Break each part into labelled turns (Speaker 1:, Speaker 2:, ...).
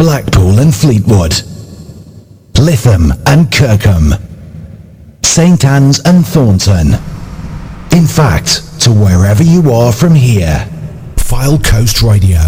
Speaker 1: Blackpool and Fleetwood, Lytham and Kirkham, St Anne's and Thornton. In fact, to wherever you are from here. File Coast Radio.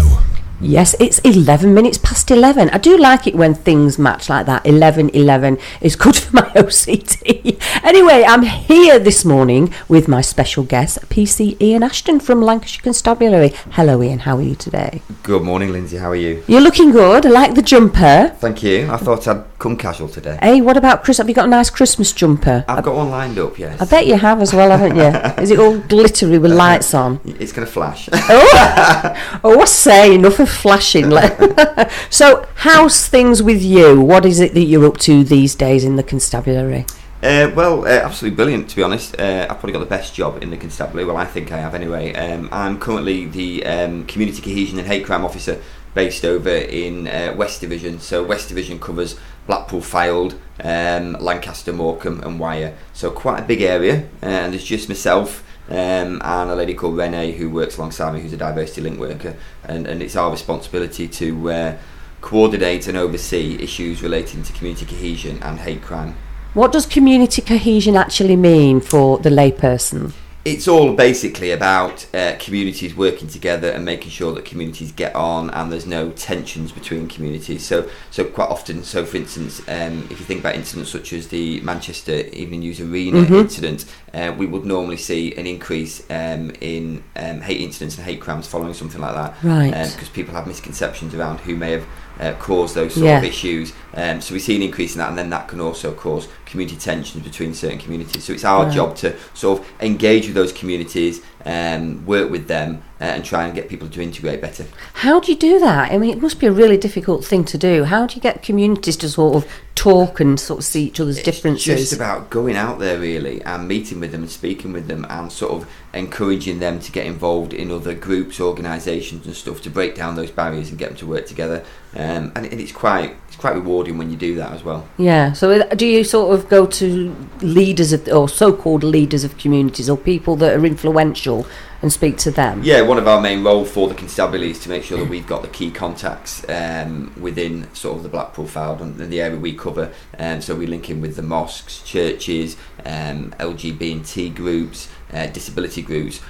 Speaker 2: Yes, it's 11 minutes past 11. I do like it when things match like that. 11:11 is good for my OCD. Anyway, I'm here this morning with my special guest, PC Ian Ashton from Lancashire Constabulary. Hello, Ian. How are you today?
Speaker 3: Good morning, Lindsay. How are you?
Speaker 2: You're looking good. I like the jumper.
Speaker 3: Thank you. I thought I'd come casual today.
Speaker 2: Hey, what about Chris? Have you got a nice Christmas jumper?
Speaker 3: I've got one lined up, yes.
Speaker 2: I bet you have as well, haven't you? Is it all glittery with lights on?
Speaker 3: It's going to flash.
Speaker 2: Oh, I say, enough of flashing. So, how's things with you? What is it that you're up to these days in the constabulary?
Speaker 3: Absolutely brilliant, to be honest. I've probably got the best job in the constabulary. Well, I think I have anyway. I'm currently the Community Cohesion and Hate Crime Officer based over in West Division. So West Division covers Blackpool, Fylde, Lancaster, Morecambe and Wyre. So quite a big area, and there's just myself and a lady called Renee who works alongside me, who's a diversity link worker, and it's our responsibility to coordinate and oversee issues relating to community cohesion and hate crime.
Speaker 2: What does community cohesion actually mean for the layperson?
Speaker 3: It's all basically about communities working together and making sure that communities get on and there's no tensions between communities. So quite often, for instance, if you think about incidents such as the Manchester Evening News Arena incident, we would normally see an increase in hate incidents and hate crimes following something like that.
Speaker 2: Right.
Speaker 3: Because people have misconceptions around who may have caused those sort of issues. So we see an increase in that, and then that can also cause community tensions between certain communities. So it's our job to sort of engage with those communities, work with them, and try and get people to integrate better.
Speaker 2: How do you do that? I mean, it must be a really difficult thing to do. How do you get communities to sort of talk and sort of see each other's differences?
Speaker 3: It's just about going out there really and meeting with them and speaking with them and sort of encouraging them to get involved in other groups, organisations and stuff to break down those barriers and get them to work together. And it's quite rewarding when you do that as well.
Speaker 2: Yeah. So do you sort of go to leaders of, or so-called leaders of communities, or people that are influential, and speak to them?
Speaker 3: Yeah, one of our main roles for the constabulary is to make sure that we've got the key contacts within sort of the Blackpool Fylde and the area we cover. So we link in with the mosques, churches, LGBT groups, disability groups.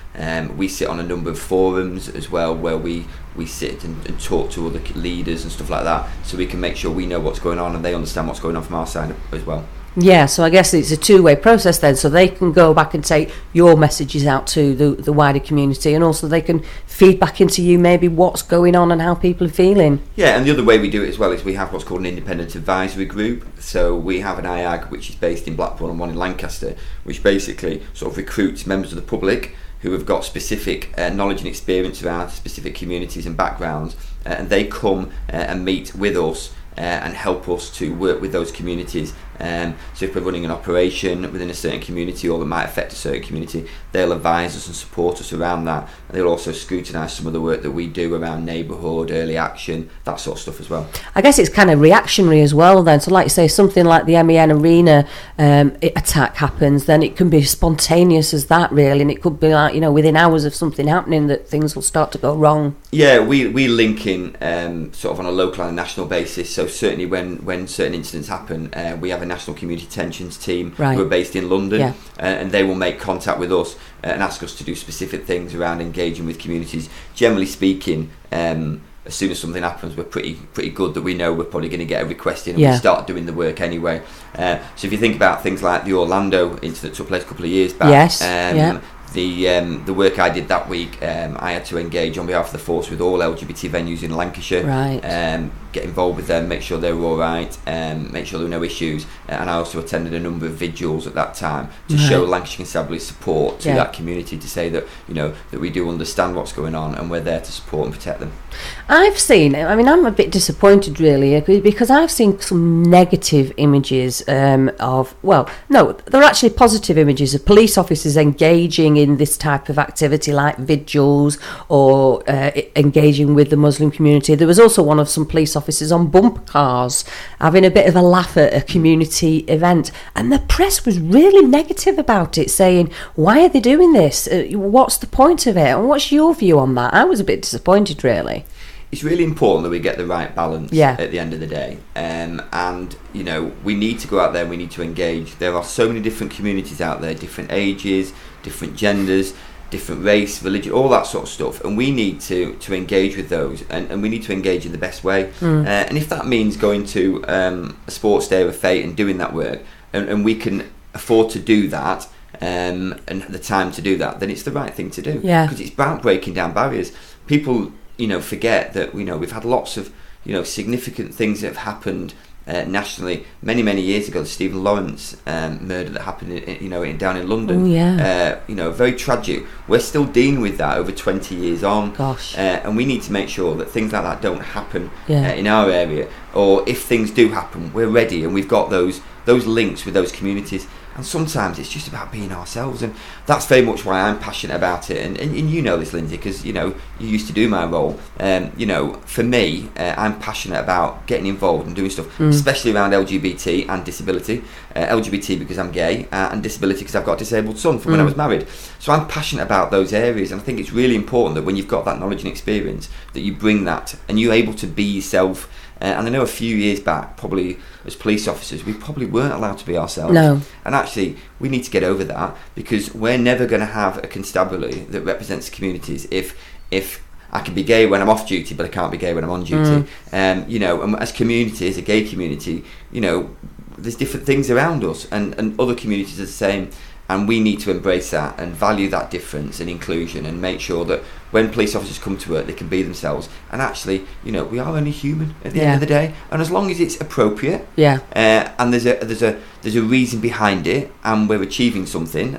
Speaker 3: We sit on a number of forums as well where we sit and talk to other leaders and stuff like that, so we can make sure we know what's going on and they understand what's going on from our side as well.
Speaker 2: Yeah, so I guess it's a two-way process then, so they can go back and take your messages out to the wider community, and also they can feed back into you maybe what's going on and how people are feeling.
Speaker 3: Yeah, and the other way we do it as well is we have what's called an independent advisory group. So we have an IAG which is based in Blackpool and one in Lancaster, which basically sort of recruits members of the public who have got specific knowledge and experience around specific communities and backgrounds, and they come and meet with us and help us to work with those communities. So if we're running an operation within a certain community or that might affect a certain community, they'll advise us and support us around that. And they'll also scrutinise some of the work that we do around neighbourhood, early action, that sort of stuff as well. I
Speaker 2: guess it's kind of reactionary as well then. So like you say, something like the MEN Arena attack happens, then it can be spontaneous as that really, and it could be like, within hours of something happening that things will start to go wrong.
Speaker 3: Yeah, we link in sort of on a local and national basis. So certainly when certain incidents happen, we have a national community tensions team who are based in London, and they will make contact with us and ask us to do specific things around engaging with communities. Generally speaking, as soon as something happens, we're pretty good that we know we're probably going to get a request in, and we start doing the work anyway. So if you think about things like the Orlando incident that took place a couple of years back, the work I did that week, I had to engage on behalf of the force with all LGBT venues in Lancashire, get involved with them, make sure they were all right, make sure there were no issues, and I also attended a number of vigils at that time to show Lancashire Constabulary's support to that community, to say that that we do understand what's going on and we're there to support and protect them.
Speaker 2: I've seen, I'm a bit disappointed really, because I've seen some negative images they're actually positive images of police officers engaging in this type of activity like vigils or engaging with the Muslim community. There was also one of some police officers on bumper cars having a bit of a laugh at a community event, and the press was really negative about it, saying, why are they doing this? What's the point of it? And what's your view on that? I was a bit disappointed really.
Speaker 3: it's really important that we get the right balance at the end of the day. And, you know, we need to go out there and we need to engage. There are so many different communities out there, different ages, different genders, different race, religion, all that sort of stuff. And we need to engage with those, and we need to engage in the best way. And if that means going to a sports day of fate and doing that work, and we can afford to do that, and the time to do that, then it's the right thing to do. Because it's about breaking down barriers. People, you know, forget that, you know, we've had lots of, you know, significant things that have happened nationally many years ago. The Stephen Lawrence murder that happened down in London. You know, very tragic. We're still dealing with that over 20 years on. And we need to make sure that things like that don't happen in our area, or if things do happen, we're ready and we've got those links with those communities. And sometimes it's just about being ourselves, and that's very much why I'm passionate about it. And you know this, Lindsay, because, you know, you used to do my role. You know, for me, I'm passionate about getting involved and doing stuff, especially around LGBT and disability. LGBT because I'm gay, and disability because I've got a disabled son from when I was married. So I'm passionate about those areas, and I think it's really important that when you've got that knowledge and experience, that you bring that and you're able to be yourself. And I know a few years back, probably as police officers, we probably weren't allowed to be ourselves.
Speaker 2: No.
Speaker 3: And actually, we need to get over that, because we're never going to have a constabulary that represents communities if I can be gay when I'm off duty, but I can't be gay when I'm on duty. You know, and as communities, a gay community, you know, there's different things around us, and other communities are the same. And we need to embrace that and value that difference and inclusion, and make sure that when police officers come to work, they can be themselves. And actually, you know, we are only human at the end of the day. And as long as it's appropriate, and there's a reason behind it, and we're achieving something,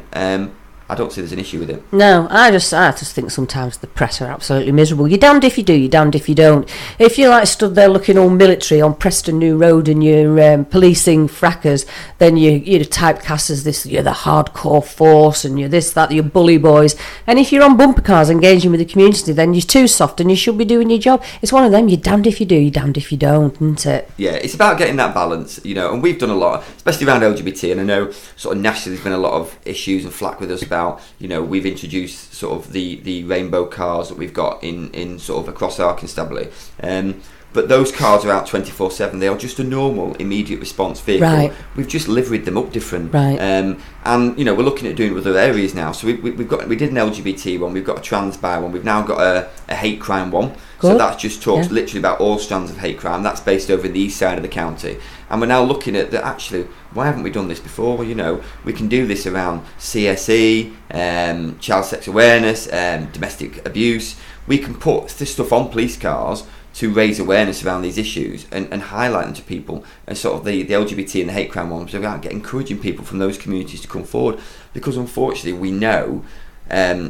Speaker 3: I don't see there's an issue with it.
Speaker 2: No, I just think sometimes the press are absolutely miserable. You're damned if you do, you're damned if you don't. If you're like stood there looking all military on Preston New Road and you're policing frackers, then you're typecast as this, you're the hardcore force, and you're this, that, you're bully boys. And if you're on bumper cars engaging with the community, then you're too soft and you should be doing your job. It's one of them, you're damned if you do, you're damned if you don't, isn't it?
Speaker 3: Yeah, it's about getting that balance, you know, and we've done a lot, especially around LGBT, and I know sort of nationally there's been a lot of issues and flack with us about, you know, we've introduced sort of the rainbow cars that we've got in sort of across our constabulary, but those cars are out 24/7. They are just a normal immediate response vehicle. We've just liveried them up different, and you know, we're looking at doing it with other areas now. So we did an LGBT one, we've got a trans bi one, we've now got a hate crime one. So that just talks literally about all strands of hate crime. That's based over in the east side of the county, and we're now looking at that. Actually, why haven't we done this before? Well, you know, we can do this around CSE, child sex awareness, domestic abuse. We can put this stuff on police cars to raise awareness around these issues and highlight them to people, and sort of the LGBT and the hate crime ones, so encouraging people from those communities to come forward, because unfortunately we know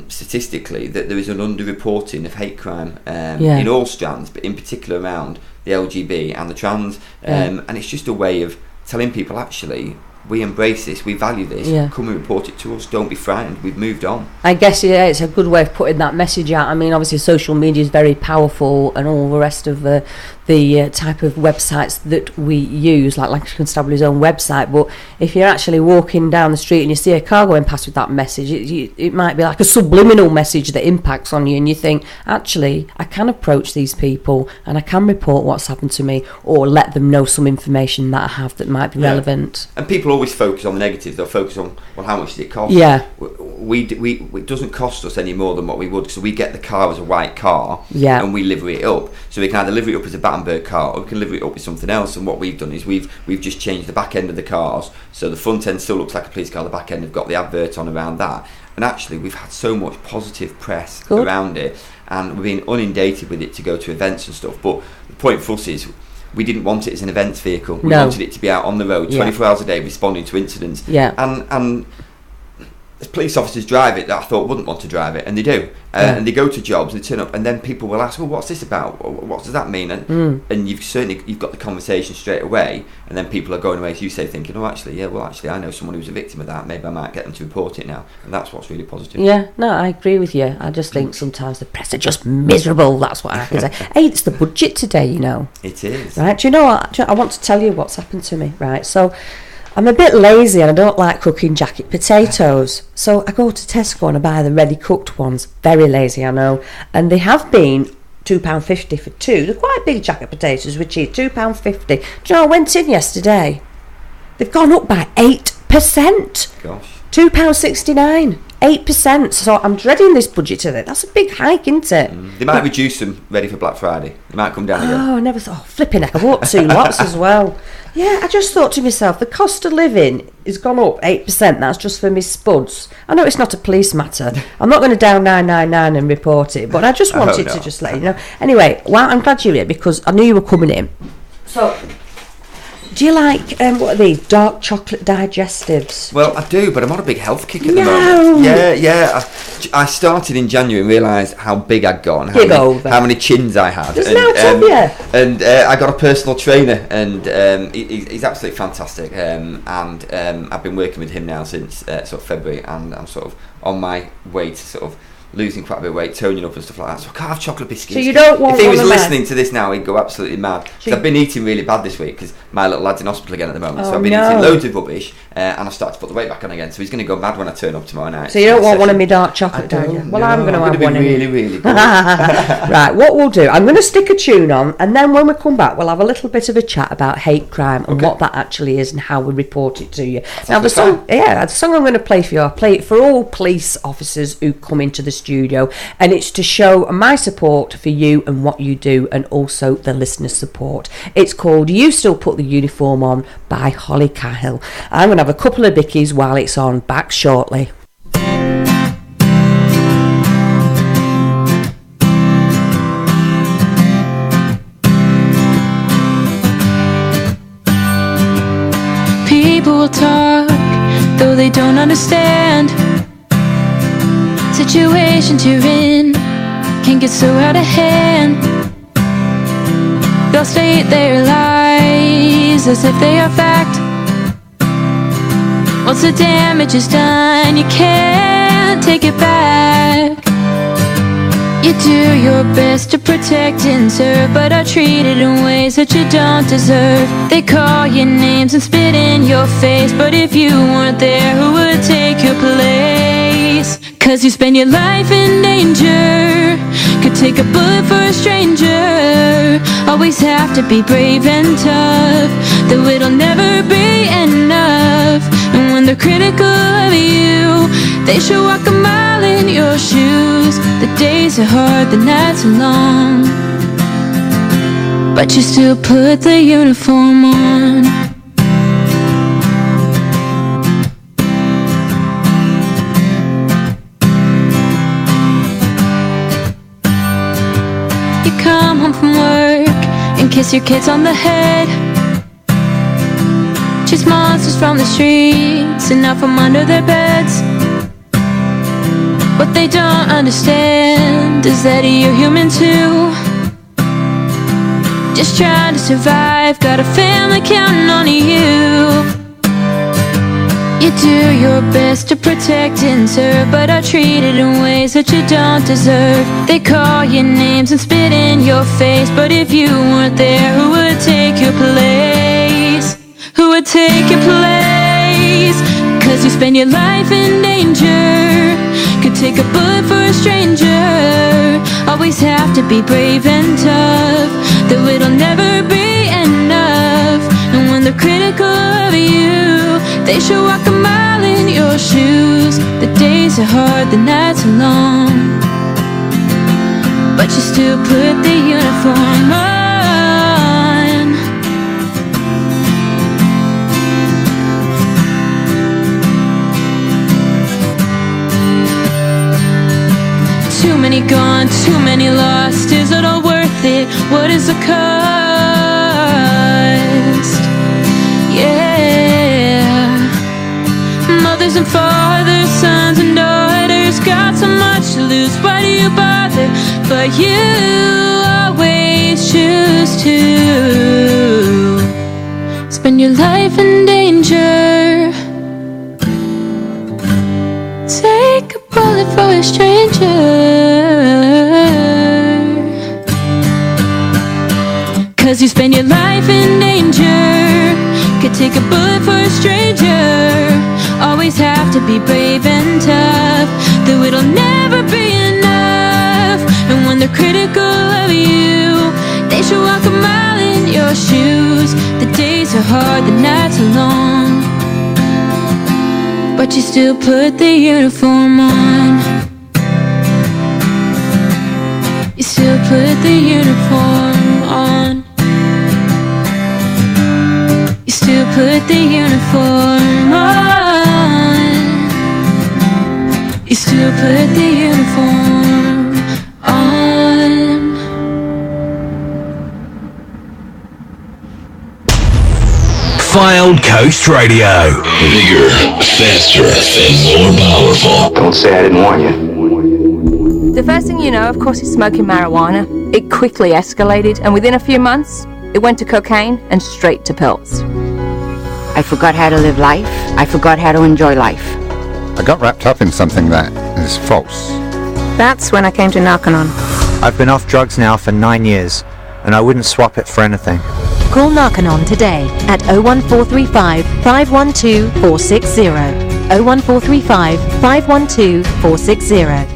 Speaker 3: statistically that there is an underreporting of hate crime in all strands, but in particular around the LGB and the trans, and it's just a way of telling people, actually, we embrace this, we value this, come and report it to us, don't be frightened, we've moved on.
Speaker 2: I guess it's a good way of putting that message out. I mean, obviously social media is very powerful, and all the rest of the type of websites that we use, like Lancashire Constabulary's own website, but if you're actually walking down the street and you see a car going past with that message, it might be like a subliminal message that impacts on you, and you think, actually, I can approach these people and I can report what's happened to me, or let them know some information that I have that might be relevant.
Speaker 3: And people always focus on the negatives. They'll focus on, well, how much does it cost? It doesn't cost us any more than what we would, so we get the car as a white car, and we livery it up. So we can either livery it up as a Battenberg car, or we can livery it up with something else. And what we've done is we've just changed the back end of the cars, so the front end still looks like a police car, the back end have got the advert on around that. And actually we've had so much positive press around it, and we've been inundated with it to go to events and stuff. But the point for us is, we didn't want it as an events vehicle. We wanted it to be out on the road 24 hours a day, responding to incidents. And as police officers drive it that I thought wouldn't want to drive it, and they do. And they go to jobs and they turn up, and then people will ask, well, what's this about? What does that mean? And you've got the conversation straight away, and then people are going away, as you say, thinking, oh, actually, I know someone who's a victim of that. Maybe I might get them to report it now. And that's what's really positive.
Speaker 2: Yeah, no, I agree with you. I just think sometimes the press are just miserable. That's what I can say. Hey, it's the budget today, you know.
Speaker 3: It is.
Speaker 2: Right, do you know what? I want to tell you what's happened to me, right? So I'm a bit lazy and I don't like cooking jacket potatoes. So I go to Tesco and I buy the ready cooked ones. Very lazy, I know. And they have been £2.50 for two. They're quite big jacket potatoes with cheese, £2.50. Do you know, I went in yesterday. They've gone up by 8%.
Speaker 3: Gosh.
Speaker 2: £2.69. 8%. So I'm dreading this budget today. That's a big hike, isn't it?
Speaker 3: They might reduce them ready for Black Friday. They might come down again.
Speaker 2: Oh, I never thought. Oh, flipping heck, I bought 2 lots as well. Yeah, I just thought to myself, the cost of living has gone up 8%. That's just for Miss Spuds. I know it's not a police matter. I'm not going to down 999 and report it, but I just wanted to just let you know. Anyway, well, I'm glad you're here because I knew you were coming in. So, do you like, what are these, dark chocolate digestives?
Speaker 3: Well, I do, but I'm on a big health kick at the moment. Yeah. I started in January and realised how big I'd got and how many chins I had. And I got a personal trainer, and he's absolutely fantastic. And I've been working with him now since sort of February, and I'm sort of on my way to sort of losing quite a bit of weight, toning up and stuff like that. So I can't have chocolate biscuits.
Speaker 2: So you don't want
Speaker 3: If he was listening to this now, he'd go absolutely mad. Because I've been eating really bad this week because my little lad's in hospital again at the moment. So I've been eating loads of rubbish, and I've started to put the weight back on again. So he's going to go mad when I turn up tomorrow night.
Speaker 2: So you don't want one of me dark chocolate, do you? Well, I'm going to have one.
Speaker 3: Really, really good.
Speaker 2: Right, what we'll do, I'm going to stick a tune on, and then when we come back, we'll have a little bit of a chat about hate crime and what that actually is and how we report it to you. Now, the song I'm going to play for you, I'll play it for all police officers who come into the studio. And it's to show my support for you and what you do, and also the listener's support. It's called You Still Put the Uniform On by Holly Cahill. I'm going to have a couple of bickies while it's on. Back shortly.
Speaker 4: People will talk, though they don't understand. Situations you're in can get so out of hand. They'll state their lies as if they are fact. Once the damage is done, you can't take it back. You do your best to protect and serve, but are treated in ways that you don't deserve. They call your names and spit in your face, but if you weren't there, who would take your place? 'Cause you spend your life in danger, could take a bullet for a stranger. Always have to be brave and tough, though it'll never be enough. And when they're critical of you, they should walk a mile in your shoes. The days are hard, the nights are long, but you still put the uniform on. Come home from work and kiss your kids on the head. Chase monsters from the streets and out from under their beds. What they don't understand is that you're human too, just trying to survive, got a family counting on you. You do your best to protect and serve, but are treated in ways that you don't deserve. They call your names and spit in your face, but if you weren't there, who would take your place? Who would take your place? 'Cause you spend your life in danger, could take a bullet for a stranger. Always have to be brave and tough, though it'll never be enough. And when they're critical of you, they should walk a mile in your shoes. The days are hard, the nights are long, but you still put the uniform on. Too many gone, too many lost. Is it all worth it? What is the cost? Yeah. Mothers and fathers, sons and daughters, got so much to lose. Why do you bother? But you always choose to spend your life in danger. Take a bullet for a stranger. 'Cause you spend your life in danger, could take a bullet for a stranger. Always have to be brave and tough, though it'll never be enough. And when they're critical of you, they should walk a mile in your shoes. The days are hard, the nights are long, but you still put the uniform on. You still put the uniform on. You still put the uniform on. You still put the uniform on.
Speaker 1: Filed Coast Radio.
Speaker 5: Bigger, faster, and more powerful.
Speaker 6: Don't say I didn't warn you.
Speaker 7: The first thing you know, of course, is smoking marijuana. It quickly escalated, and within a few months, it went to cocaine and straight to pills.
Speaker 8: I forgot how to live life. I forgot how to enjoy life.
Speaker 9: I got wrapped up in something that is false.
Speaker 7: That's when I came to Narconon.
Speaker 10: I've been off drugs now for 9 years, and I wouldn't swap it for anything.
Speaker 11: Call Narconon today at 01435 512 460. 01435 512 460.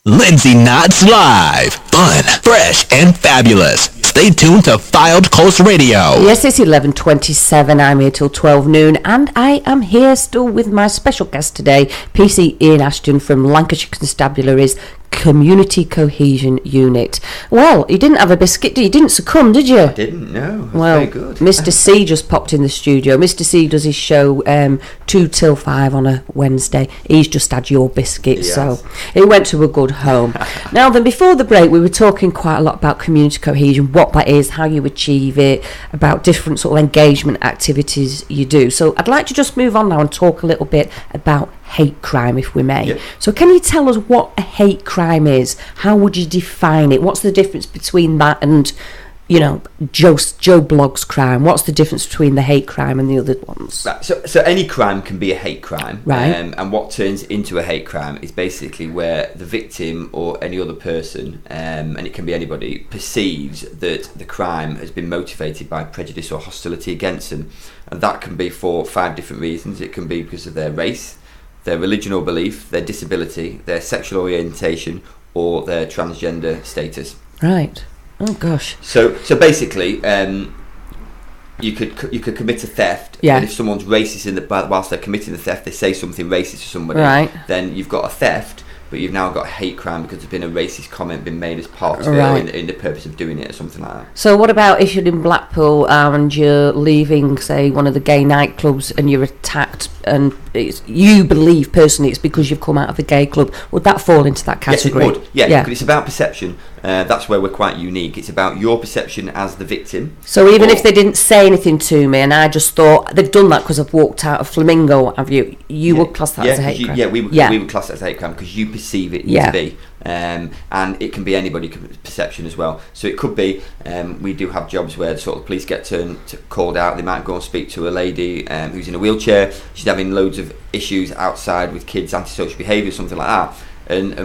Speaker 1: Lindsay Knott's Live. Fun, fresh, and fabulous. Stay tuned to Filed Coast Radio.
Speaker 2: Yes, it's 11:27. I'm here till 12 noon, and I am here still with my special guest today, PC Ian Ashton from Lancashire Constabulary's Community Cohesion Unit. Well, you didn't have a biscuit, you didn't succumb, did you?
Speaker 3: I didn't, no.
Speaker 2: Well,
Speaker 3: very good.
Speaker 2: Mr. C just popped in the studio. Mr. C does his show 2 till 5 on a Wednesday. He's just had your biscuit, so it went to a good home. Now then, before the break, we were talking quite a lot about community cohesion, what that is, how you achieve it, about different sort of engagement activities you do. So I'd like to just move on now and talk a little bit about hate crime, if we may.
Speaker 3: Yep.
Speaker 2: So can you tell us what a hate crime is? How would you define it? What's the difference between that and, you know, Joe Blogg's crime? What's the difference between the hate crime and the other ones?
Speaker 3: So any crime can be a hate crime,
Speaker 2: right?
Speaker 3: And what turns into a hate crime is basically where the victim or any other person, and it can be anybody, perceives that the crime has been motivated by prejudice or hostility against them, and that can be for 5 different reasons. It can be because of their race, their religion or belief, their disability, their sexual orientation, or their transgender status.
Speaker 2: Right. Oh gosh.
Speaker 3: So basically, you could commit a theft.
Speaker 2: Yeah.
Speaker 3: And if someone's racist whilst they're committing the theft, they say something racist to somebody.
Speaker 2: Right.
Speaker 3: Then you've got a theft, but you've now got a hate crime because there's been a racist comment been made as part of it, in the purpose of doing it or something like that.
Speaker 2: So what about if you're in Blackpool and you're leaving, say, one of the gay nightclubs and you're attacked, and you believe personally it's because you've come out of a gay club? Would that fall into that category?
Speaker 3: Yes, it would. Yeah, because it's about perception. That's where we're quite unique. It's about your perception as the victim.
Speaker 2: So even if they didn't say anything to me and I just thought they've done that because I've walked out of Flamingo, have you? You would class that as a hate crime?
Speaker 3: Yeah, we would class that as a hate crime because you perceive it to be. And it can be anybody's perception as well. So it could be, we do have jobs where the sort of police get called out. They might go and speak to a lady who's in a wheelchair. She's having loads of issues outside with kids, antisocial behaviour, something like that. And they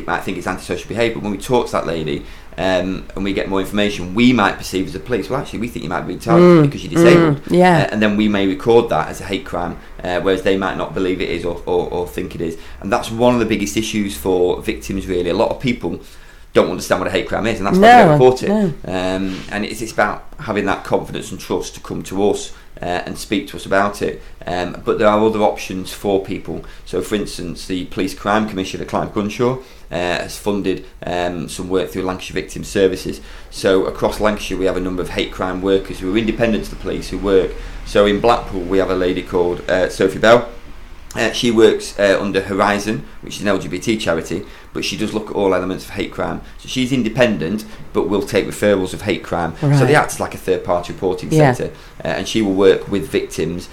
Speaker 3: might think it's antisocial behaviour, but when we talk to that lady and we get more information, we might perceive as a police, well, actually, we think you might be retarded because you're disabled. And then we may record that as a hate crime, whereas they might not believe it is or think it is. And that's one of the biggest issues for victims, really. A lot of people don't understand what a hate crime is, and that's why they report it. And it's about having that confidence and trust to come to us and speak to us about it. But there are other options for people. So, for instance, the Police Crime Commissioner, Clive Gunshaw, has funded some work through Lancashire Victim Services. So across Lancashire we have a number of hate crime workers who are independent to the police who work. So in Blackpool we have a lady called Sophie Bell. She works under Horizon, which is an LGBT charity, but she does look at all elements of hate crime. So she's independent, but will take referrals of hate crime. Right. So they act as like a third-party reporting centre, and she will work with victims,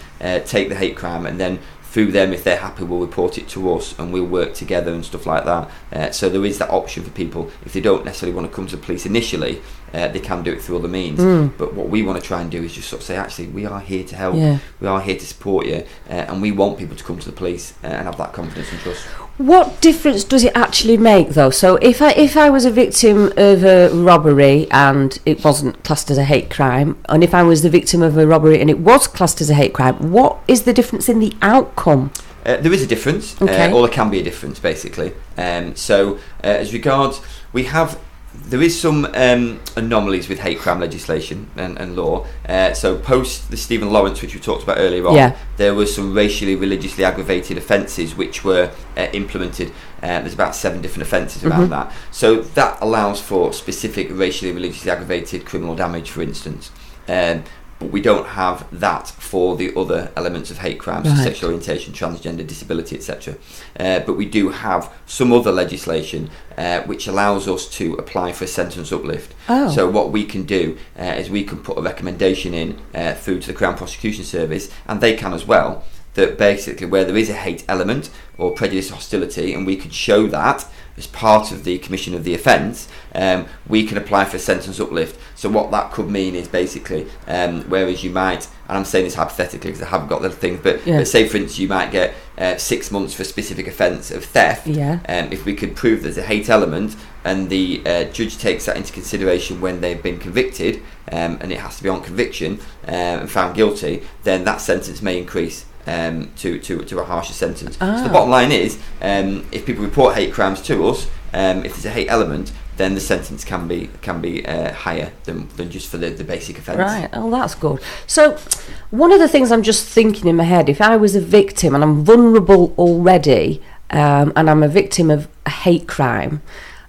Speaker 3: take the hate crime, and then through them, if they're happy, we'll report it to us, and we'll work together and stuff like that. So there is that option for people. If they don't necessarily want to come to the police initially, they can do it through other means. But what we want to try and do is just sort of say, actually, we are here to help. We are here to support you, and we want people to come to the police and have that confidence and trust.
Speaker 2: What difference does it actually make, though? So if I was a victim of a robbery and it wasn't classed as a hate crime, and if I was the victim of a robbery and it was classed as a hate crime, what is the difference in the outcome?
Speaker 3: There is a difference, or there can be a difference, basically. As regards, there is some anomalies with hate crime legislation and law. So post the Stephen Lawrence, which we talked about earlier on, there were some racially, religiously aggravated offences which were implemented. There's about 7 different offences around that. So that allows for specific racially, religiously aggravated criminal damage, for instance. But we don't have that for the other elements of hate crimes, sexual orientation, transgender, disability, etc. But we do have some other legislation which allows us to apply for a sentence uplift. So what we can do is we can put a recommendation in through to the Crown Prosecution Service, and they can as well, that basically where there is a hate element or prejudice, hostility, and we could show that as part of the commission of the offence, we can apply for a sentence uplift. So what that could mean is basically, whereas you might, and I'm saying this hypothetically because I haven't got the thing, but say for instance you might get 6 months for a specific offence of theft. If we could prove there's a hate element and the judge takes that into consideration when they've been convicted, and it has to be on conviction and found guilty, then that sentence may increase to a harsher sentence. So the bottom line is, if people report hate crimes to us, if there's a hate element, then the sentence can be higher than just for the basic offence.
Speaker 2: Right. Oh, that's good. So one of the things I'm just thinking in my head, if I was a victim and I'm vulnerable already, and I'm a victim of a hate crime,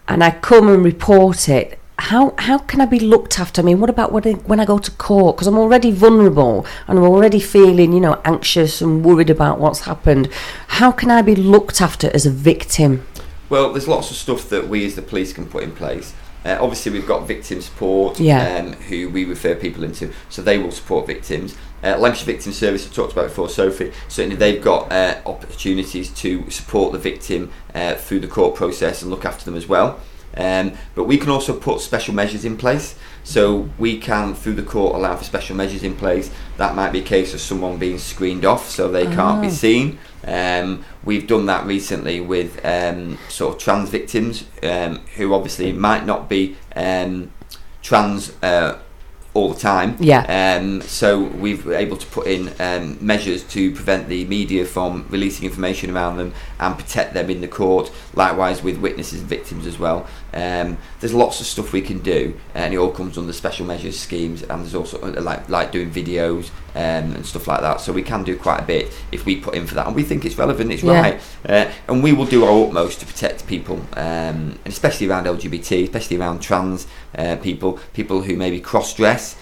Speaker 2: and I come and report it, how can I be looked after? I mean, what about when I go to court? Because I'm already vulnerable and I'm already feeling, anxious and worried about what's happened. How can I be looked after as a victim?
Speaker 3: Well, there's lots of stuff that we as the police can put in place. Obviously, we've got victim support, who we refer people into, so they will support victims. Lancashire Victim Service, I talked about before, Sophie, certainly they've got opportunities to support the victim through the court process and look after them as well. But we can also put special measures in place. So we can, through the court, allow for special measures in place. That might be a case of someone being screened off so they can't be seen. We've done that recently with sort of trans victims who obviously might not be trans all the time. So we've been able to put in measures to prevent the media from releasing information around them and protect them in the court, likewise with witnesses and victims as well. There's lots of stuff we can do, and it all comes under special measures schemes, and there's also like doing videos and stuff like that, so we can do quite a bit if we put in for that, and we think it's relevant, it's right, and we will do our utmost to protect people, and especially around LGBT, especially around trans people who maybe cross-dress.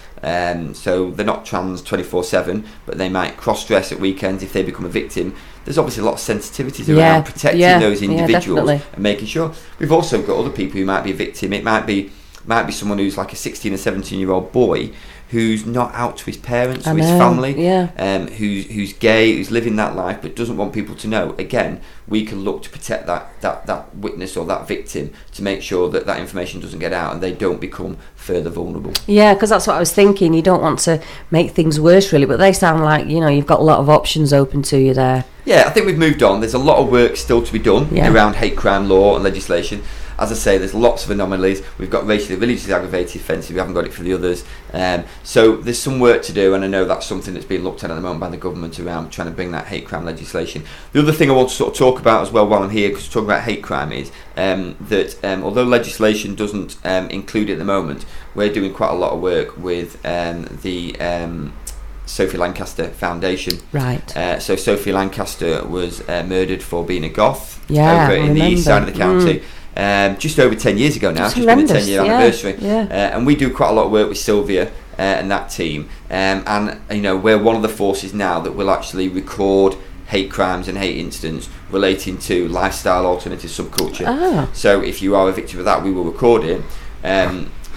Speaker 3: So they're not trans 24/7, but they might cross-dress at weekends if they become a victim. There's obviously a lot of sensitivities around protecting those individuals and making sure. We've also got other people who might be a victim. It might be someone who's like a 16 or 17-year-old boy who's not out to his parents or his family, who's gay, who's living that life but doesn't want people to know. Again, we can look to protect that witness or that victim to make sure that information doesn't get out and they don't become further vulnerable. Yeah,
Speaker 2: because that's what I was thinking. You don't want to make things worse, really, but they sound like, you've got a lot of options open to you there.
Speaker 3: Yeah, I think we've moved on. There's a lot of work still to be done around hate crime law and legislation. As I say, there's lots of anomalies. We've got racially, religiously aggravated offences. We haven't got it for the others. So there's some work to do, and I know that's something that's being looked at the moment by the government around trying to bring that hate crime legislation. The other thing I want to sort of talk about as well while I'm here, because we're talking about hate crime, is that although legislation doesn't include it at the moment, we're doing quite a lot of work with the Sophie Lancaster Foundation.
Speaker 2: Right.
Speaker 3: So Sophie Lancaster was murdered for being a goth over in the east side of the county. Just over 10 years ago now. It's just been a 10-year anniversary. And we do quite a lot of work with Sylvia and that team. And we're one of the forces now that will actually record hate crimes and hate incidents relating to lifestyle alternative subculture. So if you are a victim of that, we will record it.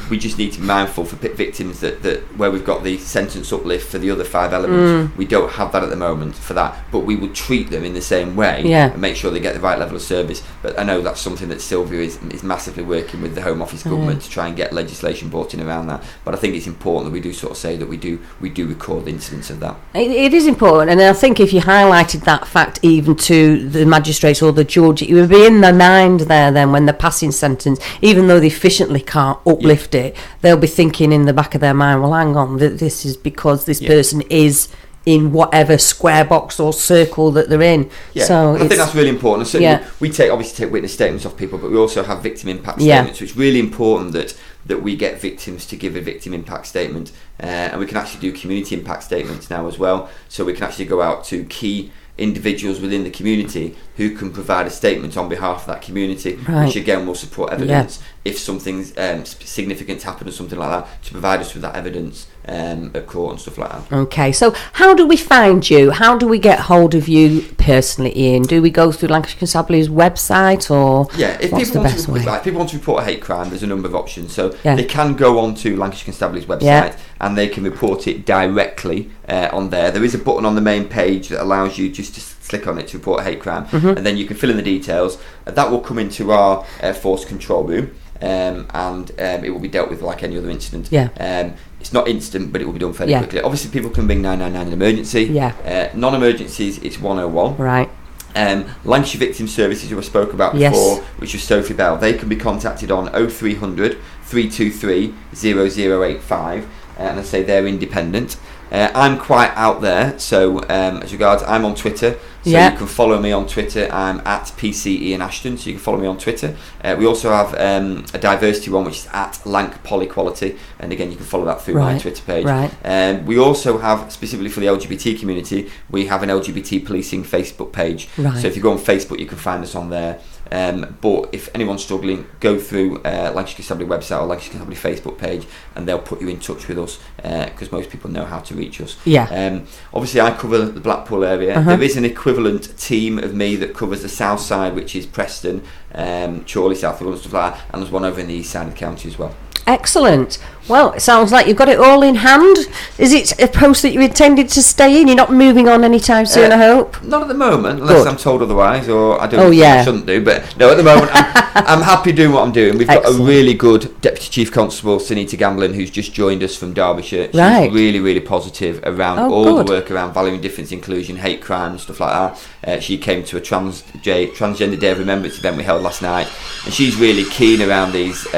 Speaker 3: We just need to be mindful for victims that where we've got the sentence uplift for the other 5 elements, we don't have that at the moment for that, but we will treat them in the same way and make sure they get the right level of service. But I know that's something that Sylvia is massively working with the Home Office government to try and get legislation brought in around that. But I think it's important that we do sort of say that we do record incidents of that.
Speaker 2: It is important, and I think if you highlighted that fact even to the magistrates or the judge, it would be in their mind there then when they're passing sentence, even though they efficiently can't uplift it, they'll be thinking in the back of their mind, well, hang on, this is because this person is in whatever square box or circle that they're in.
Speaker 3: Yeah,
Speaker 2: so
Speaker 3: I think that's really important. So
Speaker 2: yeah.
Speaker 3: we obviously take witness statements off people, but we also have victim impact statements. So it's really important that we get victims to give a victim impact statement, and we can actually do community impact statements now as well. So we can actually go out to key individuals within the community who can provide a statement on behalf of that community, which again will support evidence if something's significant happened or something like that, to provide us with that evidence at court and stuff like that.
Speaker 2: Okay, so how do we find you? How do we get hold of you personally, Ian? Do we go through Lancashire Constabulary's website, or
Speaker 3: if
Speaker 2: what's the best way?
Speaker 3: If people want to report a hate crime, there's a number of options. So they can go on to Lancashire Constabulary's website and they can report it directly on there. There is a button on the main page that allows you just to click on it to report a hate crime, and then you can fill in the details. That will come into our force control room, and it will be dealt with like any other incident. It's not instant, but it will be done fairly quickly. Obviously, people can ring 999 in emergency. Non-emergencies, it's 101.
Speaker 2: Right.
Speaker 3: Lancashire Victim Services, who I spoke about before, which was Sophie Bell, they can be contacted on 0300 323 0085, and I say they're independent. I'm quite out there, so as regards, I'm on Twitter, so you can follow me on Twitter. I'm at PC Ian Ashton, so you can follow me on Twitter. We also have a diversity one, which is at Lanc Polyquality, and again you can follow that through my Twitter page. We also have, specifically for the LGBT community, we have an LGBT policing Facebook page. So if you go on Facebook, you can find us on there. But if anyone's struggling, go through Lancashire Constabulary website or Lancashire Constabulary Facebook page, and they'll put you in touch with us, because most people know how to reach us. Obviously I cover the Blackpool area. There is an equivalent team of me that covers the south side, which is Preston, Chorley, South London, stuff like that, and there's one over in the east side of the county as well.
Speaker 2: Excellent. Well, it sounds like you've got it all in hand. Is it a post that you intended to stay in? You're not moving on anytime soon, I hope?
Speaker 3: Not at the moment, unless I'm told otherwise, or I don't think I shouldn't do. But no, at the moment, I'm happy doing what I'm doing. We've got a really good Deputy Chief Constable, Sunita Gamblin, who's just joined us from Derbyshire. She's really, really positive around all the work around valuing difference, inclusion, hate crime, stuff like that. She came to a Transgender Day of Remembrance event we held last night, and she's really keen around these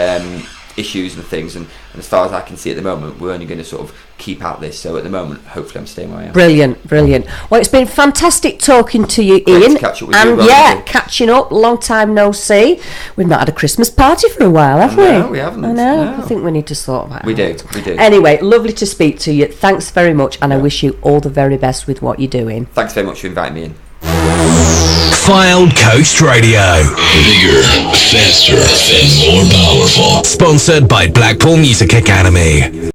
Speaker 3: issues and things, and as far as I can see at the moment, we're only going to sort of keep at this. So at the moment, hopefully I'm staying where I am.
Speaker 2: Brilliant. Well, it's been fantastic talking to you, Ian.
Speaker 3: To catch up with you.
Speaker 2: Catching up, long time no see. We've not had a Christmas party for a while, have we?
Speaker 3: No, we haven't.
Speaker 2: I know. I think we need to sort that out.
Speaker 3: We do.
Speaker 2: Anyway, lovely to speak to you. Thanks very much, and I wish you all the very best with what you're doing.
Speaker 3: Thanks very much for inviting me in.
Speaker 1: Fylde Coast Radio.
Speaker 5: Bigger, faster, and more powerful.
Speaker 1: Sponsored by Blackpool Music Academy.